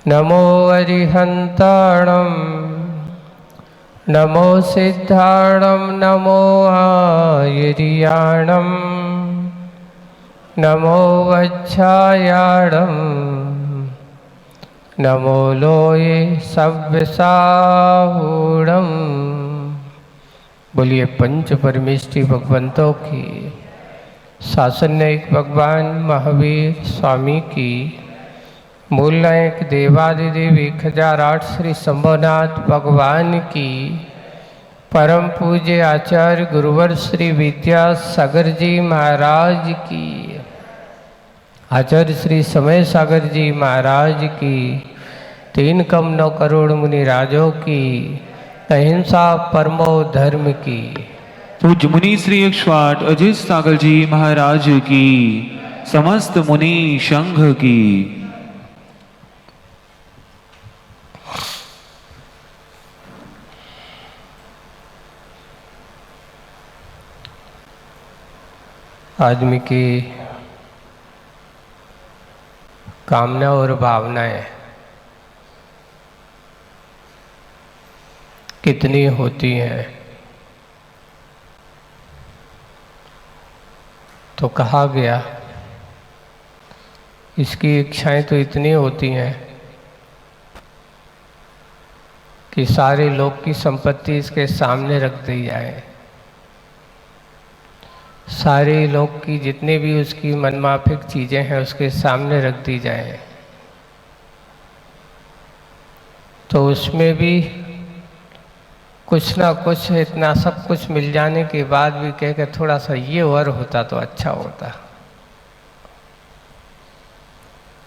नमो अरिहन्ताणं नमो सिद्धाणं नमो आयर्याणं नमो वच्छायाणं नमो लोये सव्यसाहूणं। बोलिए पंच परमेष्टि भगवंतों की, शासननायक भगवान महावीर स्वामी की, मूल नायक देवादिदेव 1008 श्री शंभुनाथ भगवान की, परम पूज्य आचार्य गुरुवर श्री विद्यासागर जी महाराज की, आचार्य श्री समय सागर जी महाराज की, 3 करोड़ मुनि राजों की, अहिंसा परमो धर्म की, पूज्य मुनि श्री 108 अजित सागर जी महाराज की, समस्त मुनि संघ की। आदमी की कामना और भावनाएं कितनी होती हैं, तो कहा गया इसकी इच्छाएं तो इतनी होती हैं कि सारे लोक की संपत्ति इसके सामने रख दी जाए, सारे लोक की जितनी भी उसकी मनमाफिक चीज़ें हैं उसके सामने रख दी जाए, तो उसमें भी कुछ ना कुछ, इतना सब कुछ मिल जाने के बाद भी कह के थोड़ा सा ये और होता तो अच्छा होता।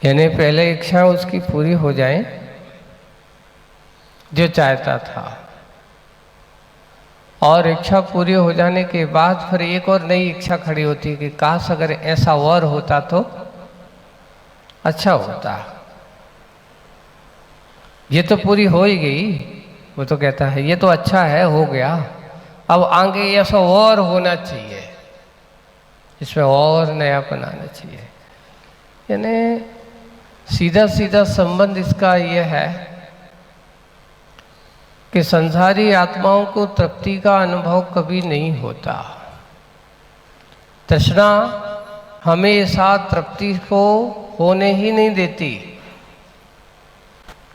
यानी पहले इच्छा उसकी पूरी हो जाए जो चाहता था, और इच्छा पूरी हो जाने के बाद फिर एक और नई इच्छा खड़ी होती कि काश अगर ऐसा और होता तो अच्छा होता। ये तो पूरी हो ही गई, वो तो कहता है ये तो अच्छा है, हो गया, अब आगे ऐसा और होना चाहिए, इसमें और नया बनाना चाहिए। यानी सीधा सीधा संबंध इसका यह है कि संसारी आत्माओं को तृप्ति का अनुभव कभी नहीं होता। तृष्णा हमेशा तृप्ति को होने ही नहीं देती,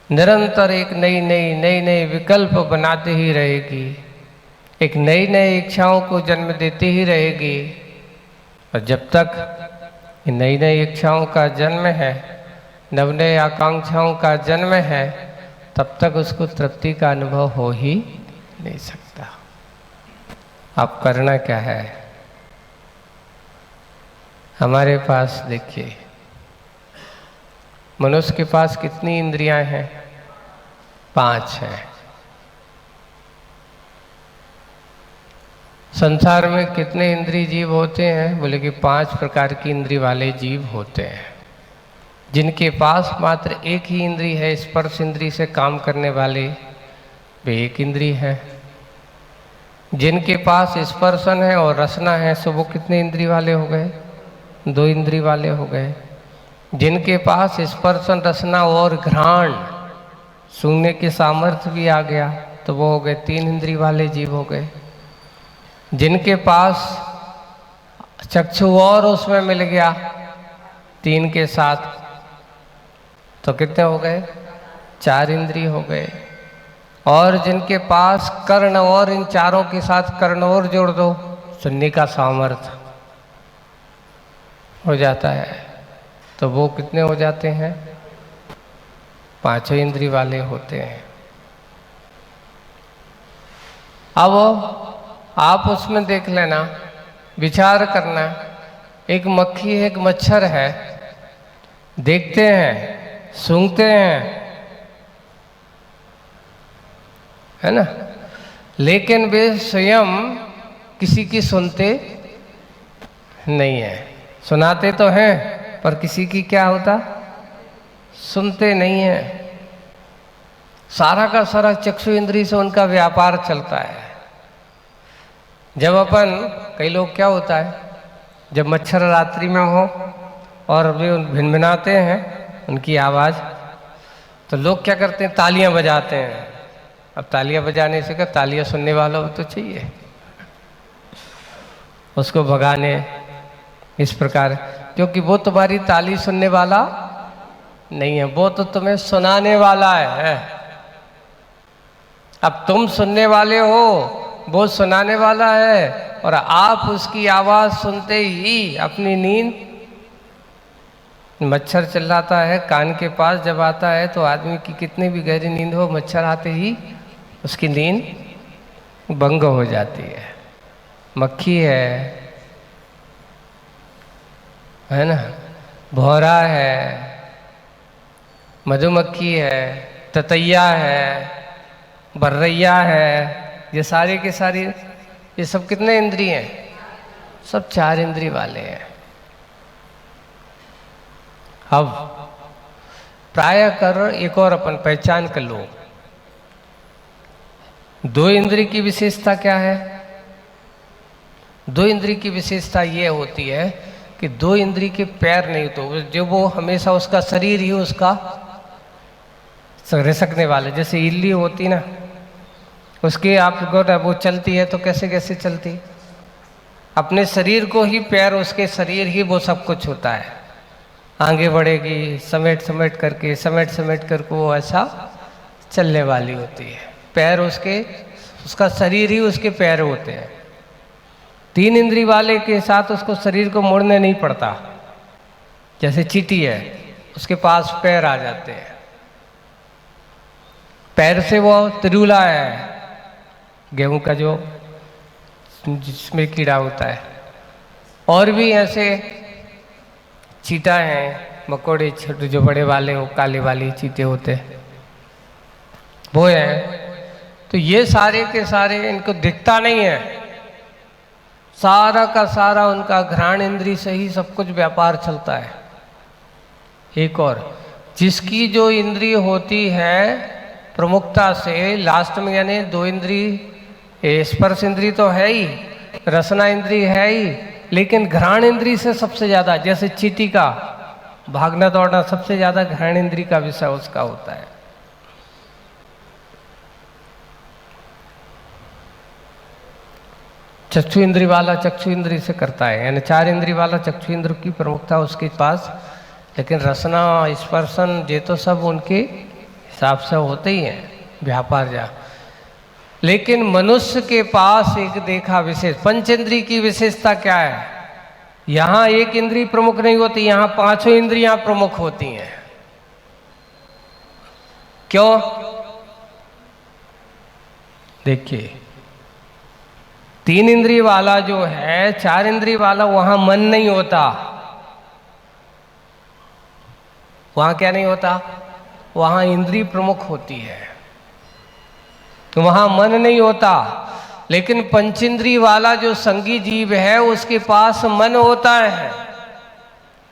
निरंतर एक नई विकल्प बनाते ही रहेगी, एक नई इच्छाओं को जन्म देती ही रहेगी, और जब तक नई इच्छाओं का जन्म है, नई आकांक्षाओं का जन्म है, तब तक उसको तृप्ति का अनुभव हो ही नहीं सकता। अब करना क्या है? हमारे पास देखिए, मनुष्य के पास कितनी इंद्रियां हैं? 5 हैं। संसार में कितने इंद्रिय जीव होते हैं? बोले कि 5 प्रकार की इंद्रिय वाले जीव होते हैं, जिनके पास मात्र एक ही इंद्रिय है, स्पर्श इंद्रिय से काम करने वाले वे एक इंद्रिय है। जिनके पास स्पर्शन है और रसना है, सो वो कितने इंद्रिय वाले हो गए? 2 इंद्रिय वाले हो गए। जिनके पास स्पर्शन, रसना और घ्राण, सूंघने के सामर्थ्य भी आ गया, तो वो हो गए 3 इंद्रिय वाले जीव हो गए। जिनके पास चक्षु और उसमें मिल गया 3 के साथ, तो कितने हो गए? 4 इंद्रिय हो गए। और जिनके पास कर्ण और इन चारों के साथ कर्ण और जोड़ दो, सुनने का सामर्थ्य हो जाता है, तो वो कितने हो जाते हैं? 5 इंद्रिय वाले होते हैं। अब आप उसमें देख लेना, विचार करना, एक मक्खी है, एक मच्छर है, देखते हैं, सूंघते हैं, है ना, लेकिन वे स्वयं किसी की सुनते नहीं है। सुनाते तो हैं पर किसी की क्या होता? सुनते नहीं है। सारा का सारा चक्षु इंद्रिय से उनका व्यापार चलता है। जब अपन, कई लोग क्या होता है, जब मच्छर रात्रि में हो और वे भिनभिनाते हैं, उनकी आवाज़, तो लोग क्या करते हैं, तालियां बजाते हैं। अब तालियां बजाने से क्या, तालियां सुनने वाला तो चाहिए उसको भगाने, इस प्रकार, क्योंकि वो तुम्हारी ताली सुनने वाला नहीं है, वो तो तुम्हें सुनाने वाला है। अब तुम सुनने वाले हो, वो सुनाने वाला है, और आप उसकी आवाज सुनते ही अपनी नींद, मच्छर चिल्लाता है कान के पास जब आता है तो आदमी की कितनी भी गहरी नींद हो, मच्छर आते ही उसकी नींद भंग हो जाती है। मक्खी है ना, भौरा है, मधुमक्खी है, ततैया है, बर्रैया है, ये सारे के सारे, ये सब कितने इंद्रिय हैं? सब 4 इंद्रिय वाले हैं। अब प्राय कर एक और अपन पहचान कर लो, 2 इंद्रिय की विशेषता क्या है? 2 इंद्रिय की विशेषता ये होती है कि 2 इंद्रिय के पैर नहीं, तो जो वो हमेशा उसका शरीर ही उसका रिसकने वाले, जैसे इल्ली होती ना, उसके आप वो चलती है तो कैसे कैसे चलती, अपने शरीर को ही पैर, उसके शरीर ही वो सब कुछ होता है, आगे बढ़ेगी समेट समेट करके वो ऐसा चलने वाली होती है। पैर उसका शरीर ही उसके पैर होते हैं। 3 इंद्रिय वाले के साथ उसको शरीर को मोड़ने नहीं पड़ता, जैसे चींटी है उसके पास पैर आ जाते हैं, पैर से वो त्रिउला है, गेहूं का जो जिसमें कीड़ा होता है, और भी ऐसे चीटा हैं, मकोड़े छोटे जो बड़े वाले हो, काले वाले चीते होते वो हैं। तो ये सारे के सारे इनको दिखता नहीं है, सारा का सारा उनका घ्राण इंद्री से ही सब कुछ व्यापार चलता है। एक और जिसकी जो इंद्रिय होती है प्रमुखता से लास्ट में, यानी 2 इंद्रिय, स्पर्श इंद्रिय तो है ही, रसना इंद्रिय है ही, लेकिन घ्राण इंद्रिय से सबसे ज्यादा, जैसे चींटी का भागना दौड़ना सबसे ज्यादा घ्राण इंद्रिय का विषय उसका होता है। चक्षु इंद्रिय वाला चक्षु इंद्रिय से करता है, यानी 4 इंद्रिय वाला चक्षु इंद्र की प्रमुखता उसके पास, लेकिन रसना स्पर्शन ये तो सब उनके हिसाब से होते ही हैं, व्यापार जा। लेकिन मनुष्य के पास एक देखा विशेष, पंचेंद्रिय की विशेषता क्या है? यहां एक इंद्रिय प्रमुख नहीं होती, यहां 5 इंद्रियां प्रमुख होती हैं। क्यों? देखिए, 3 इंद्रिय वाला जो है, 4 इंद्रिय वाला, वहां मन नहीं होता। वहां क्या नहीं होता? वहां इंद्रिय प्रमुख होती है, तो वहां मन नहीं होता। लेकिन पंचेंद्रिय वाला जो संगी जीव है उसके पास मन होता है,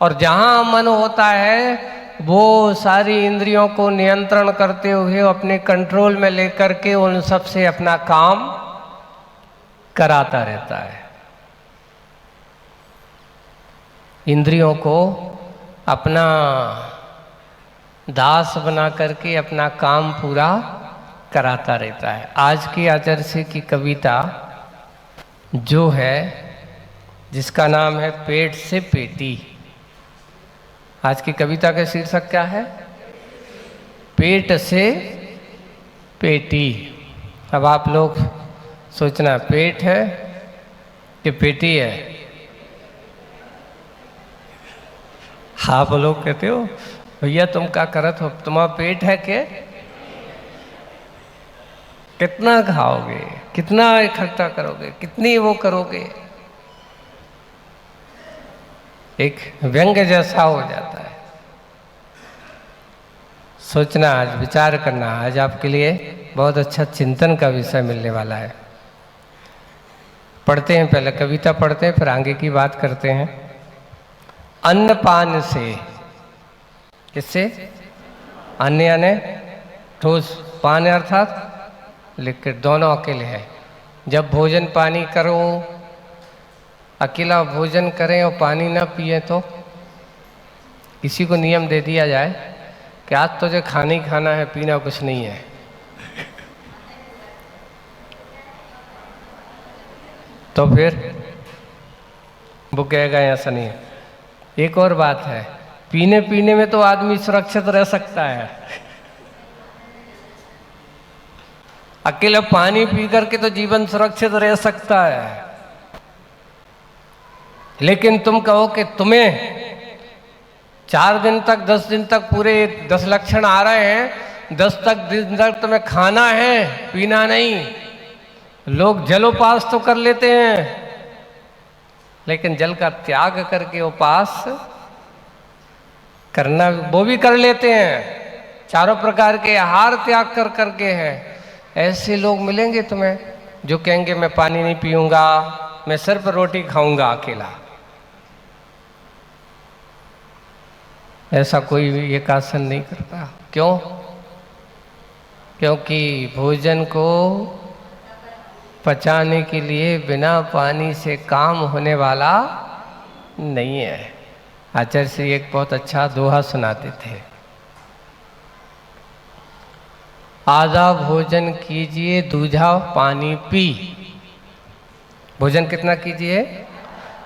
और जहां मन होता है वो सारी इंद्रियों को नियंत्रण करते हुए अपने कंट्रोल में लेकर के उन सब से अपना काम कराता रहता है। इंद्रियों को अपना दास बना करके अपना काम पूरा कराता रहता है। आज की आदर्श की कविता जो है, जिसका नाम है पेट से पेटी, आज की कविता का शीर्षक क्या है? पेट से पेटी। अब आप लोग सोचना, पेट है कि पेटी है? आप लोग कहते हो भैया तुम क्या करत हो, तुम्हारा पेट है के? कितना खाओगे, कितना इकट्ठा करोगे, कितनी वो करोगे? एक व्यंग्य जैसा हो जाता है। सोचना, आज विचार करना, आज आपके लिए बहुत अच्छा चिंतन का विषय मिलने वाला है। पढ़ते हैं, पहले कविता पढ़ते हैं, फिर आगे की बात करते हैं। अन्न पान से, किससे? अन्न यानी ठोस, पान अर्थात लिक्विड, दोनों अकेले है। जब भोजन पानी करो, अकेला भोजन करें और पानी ना पिए तो किसी को नियम दे दिया जाए कि आज तुझे खाना ही खाना है, पीना कुछ नहीं है। तो फिर वो कहेगा ऐसा नहीं है। एक और बात है, पीने पीने में तो आदमी सुरक्षित रह सकता है, अकेला पानी पी करके तो जीवन सुरक्षित रह सकता है। लेकिन तुम कहो कि तुम्हें 4 दिन तक 10 दिन तक पूरे 10 लक्षण आ रहे हैं, 10 दिन तक तुम्हें खाना है पीना नहीं। लोग जलोपास तो कर लेते हैं, लेकिन जल का त्याग करके उपास करना वो भी कर लेते हैं। चारों प्रकार के आहार त्याग कर करके है। ऐसे लोग मिलेंगे तुम्हें जो कहेंगे मैं पानी नहीं पीऊंगा, मैं सिर्फ रोटी खाऊंगा अकेला। ऐसा कोई भी एक आसन नहीं करता। क्यों? क्योंकि भोजन को पचाने के लिए बिना पानी से काम होने वाला नहीं है। आचार्य श्री एक बहुत अच्छा दोहा सुनाते थे, आधा भोजन कीजिए दूजा पानी पी। भोजन कितना कीजिए?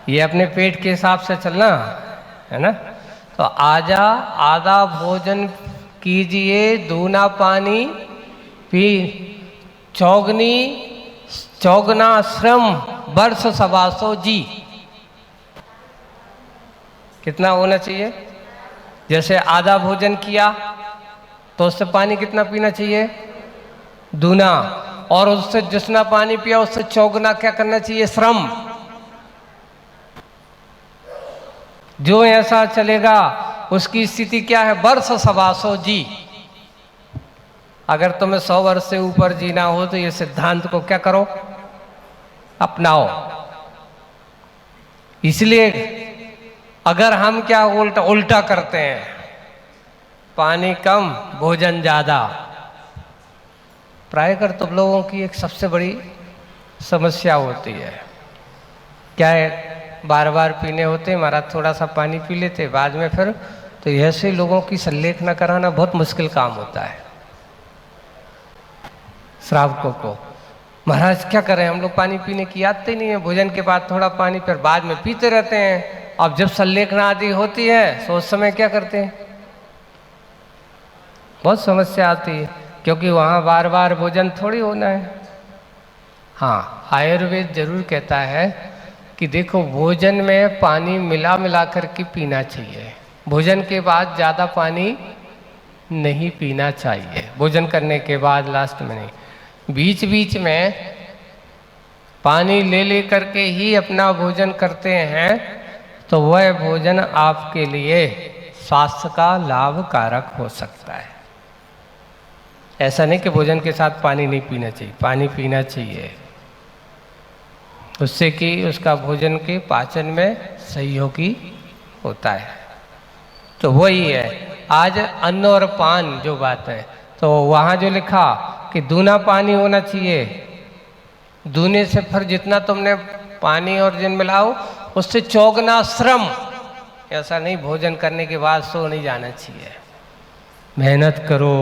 ये अपने पेट के हिसाब से चलना है ना। तो आधा भोजन कीजिए दूना पानी पी। चौगना श्रम वर्ष 125 जी। कितना होना चाहिए? जैसे आधा भोजन किया तो उससे पानी कितना पीना चाहिए? दूना। और उससे जितना पानी पिया उससे चौगुना क्या करना चाहिए? श्रम। जो ऐसा चलेगा उसकी स्थिति क्या है? वर्ष 125 जी। अगर तुम्हें 100 वर्ष से ऊपर जीना हो तो ये सिद्धांत को क्या करो? अपनाओ। इसलिए अगर हम क्या उल्टा करते हैं, पानी कम भोजन ज्यादा, प्राय कर तुम लोगों की एक सबसे बड़ी समस्या होती है। क्या है? बार बार पीने होते, महाराज थोड़ा सा पानी पी लेते, बाद में फिर तो ऐसे लोगों की सल्लेख न कराना बहुत मुश्किल काम होता है। श्रावकों को महाराज क्या करें, हम लोग पानी पीने की आदत ही नहीं है, भोजन के बाद थोड़ा पानी फिर बाद में पीते रहते हैं। अब जब सल्लेखना आदि होती है तो उस समय क्या करते हैं? बहुत समस्या आती है, क्योंकि वहाँ बार बार भोजन थोड़ी होना है। हाँ, आयुर्वेद जरूर कहता है कि देखो भोजन में पानी मिला मिला करके पीना चाहिए। भोजन के बाद ज़्यादा पानी नहीं पीना चाहिए, भोजन करने के बाद लास्ट में नहीं, बीच बीच में पानी ले ले करके ही अपना भोजन करते हैं तो वह भोजन आपके लिए स्वास्थ्य का लाभकारक हो सकता है। ऐसा नहीं कि भोजन के साथ पानी नहीं पीना चाहिए, पानी पीना चाहिए, उससे कि उसका भोजन के पाचन में सहयोगी होता है। तो वही है आज अन्न और पान जो बात है, तो वहाँ जो लिखा कि दूना पानी होना चाहिए, दूने से फिर जितना तुमने पानी और जिन मिलाओ उससे चौगना श्रम। ऐसा नहीं भोजन करने के बाद सो नहीं जाना चाहिए, मेहनत करो।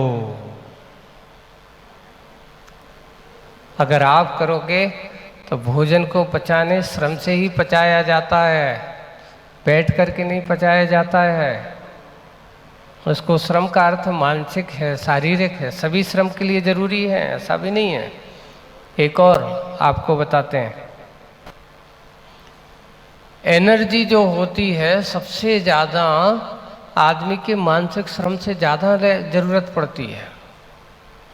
अगर आप करोगे तो भोजन को पचाने श्रम से ही पचाया जाता है, बैठ करके नहीं पचाया जाता है। उसको श्रम का अर्थ मानसिक है, शारीरिक है, सभी श्रम के लिए जरूरी है, ऐसा भी नहीं है। एक और आपको बताते हैं, एनर्जी जो होती है सबसे ज़्यादा आदमी के मानसिक श्रम से ज़्यादा जरूरत पड़ती है।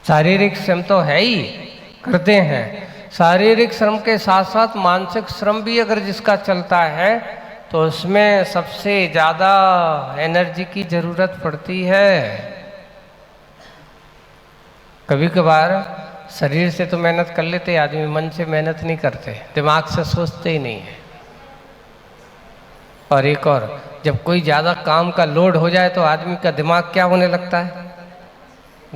शारीरिक श्रम तो है ही, करते हैं, शारीरिक श्रम के साथ साथ मानसिक श्रम भी अगर जिसका चलता है तो उसमें सबसे ज़्यादा एनर्जी की ज़रूरत पड़ती है। कभी कभार शरीर से तो मेहनत कर लेते आदमी, मन से मेहनत नहीं करते, दिमाग से सोचते ही नहीं है। और एक और, जब कोई ज़्यादा काम का लोड हो जाए तो आदमी का दिमाग क्या होने लगता है?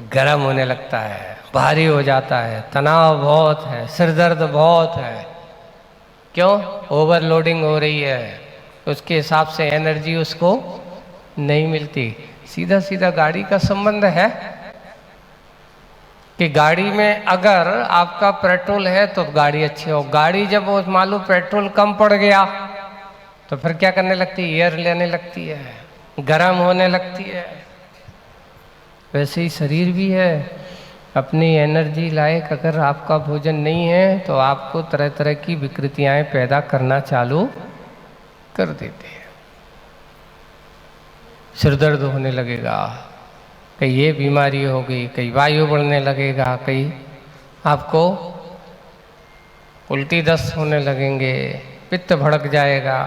गर्म होने लगता है, भारी हो जाता है, तनाव बहुत है, सिर दर्द बहुत है। क्यों? ओवरलोडिंग हो रही है, उसके हिसाब से एनर्जी उसको नहीं मिलती। सीधा सीधा गाड़ी का संबंध है कि गाड़ी में अगर आपका पेट्रोल है तो गाड़ी अच्छी हो, गाड़ी जब वो मान लो पेट्रोल कम पड़ गया तो फिर क्या करने लगती है, एयर लेने लगती है, गर्म होने लगती है। वैसे ही शरीर भी है, अपनी एनर्जी लायक अगर आपका भोजन नहीं है तो आपको तरह तरह की विकृतियां पैदा करना चालू कर देते हैं। सिर दर्द होने लगेगा, कहीं ये बीमारी हो गई, कहीं वायु बढ़ने लगेगा, कहीं आपको उल्टी दस्त होने लगेंगे, पित्त भड़क जाएगा,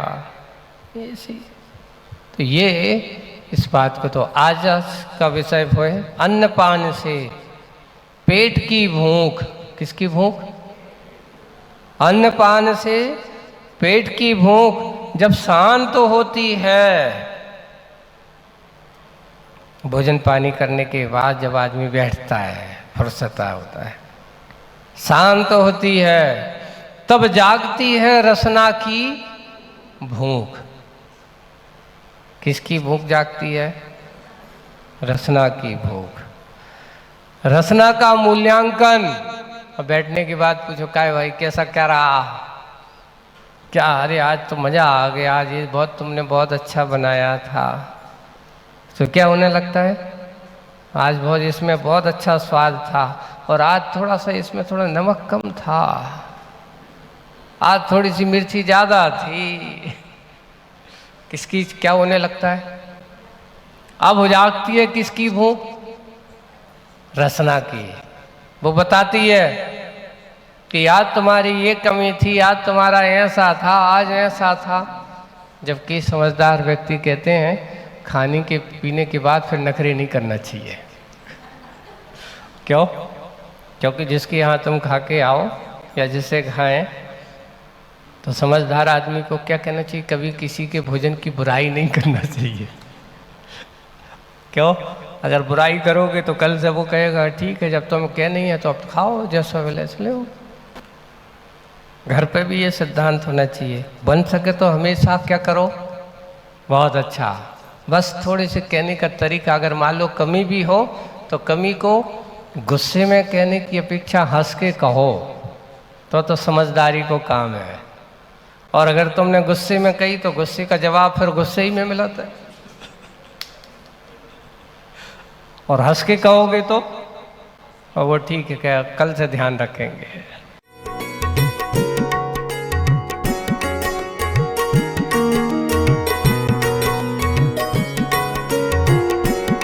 ऐसी। तो ये इस बात को तो आज का विषय वो है अन्नपान से पेट की भूख। किसकी भूख? अन्नपान से पेट की भूख जब शांत तो होती है, भोजन पानी करने के बाद जब आदमी बैठता है, फुर्सत होता है, शांत होती है, तब जागती है रसना की भूख। किसकी भूख जागती है? रसना की भूख। रसना का मूल्यांकन। और बैठने के बाद पूछो काय भाई कैसा क्या रहा, क्या अरे आज तो मजा आ गया, आज ये तुमने बहुत अच्छा बनाया था, तो क्या होने लगता है? आज इसमें बहुत अच्छा स्वाद था, और आज थोड़ा सा इसमें थोड़ा नमक कम था, आज थोड़ी सी मिर्ची ज़्यादा थी। किसकी क्या होने लगता है? अब हो जाती है किसकी भूख? रसना की। वो बताती है कि आज तुम्हारी ये कमी थी, आज तुम्हारा ऐसा था, आज ऐसा था। जबकि समझदार व्यक्ति कहते हैं खाने के पीने के बाद फिर नखरे नहीं करना चाहिए। क्यों? क्योंकि जिसके यहाँ तुम खा के आओ या जिससे खाएं, तो समझदार आदमी को क्या कहना चाहिए? कभी किसी के भोजन की बुराई नहीं करना चाहिए। क्यों? अगर बुराई करोगे तो कल से वो कहेगा ठीक है जब तुम कह नहीं है तो अब खाओ, जैसा वैसे ले। घर पे भी ये सिद्धांत होना चाहिए, बन सके तो हमेशा क्या करो? बहुत अच्छा। बस थोड़ी सी कहने का तरीका, अगर मान लो कमी भी हो तो कमी को गुस्से में कहने की अपेक्षा हंस के कहो, तो समझदारी को काम है। और अगर तुमने गुस्से में कही तो गुस्से का जवाब फिर गुस्से ही में मिलता है। और हंस के कहोगे तो और वो ठीक है, क्या कल से ध्यान रखेंगे।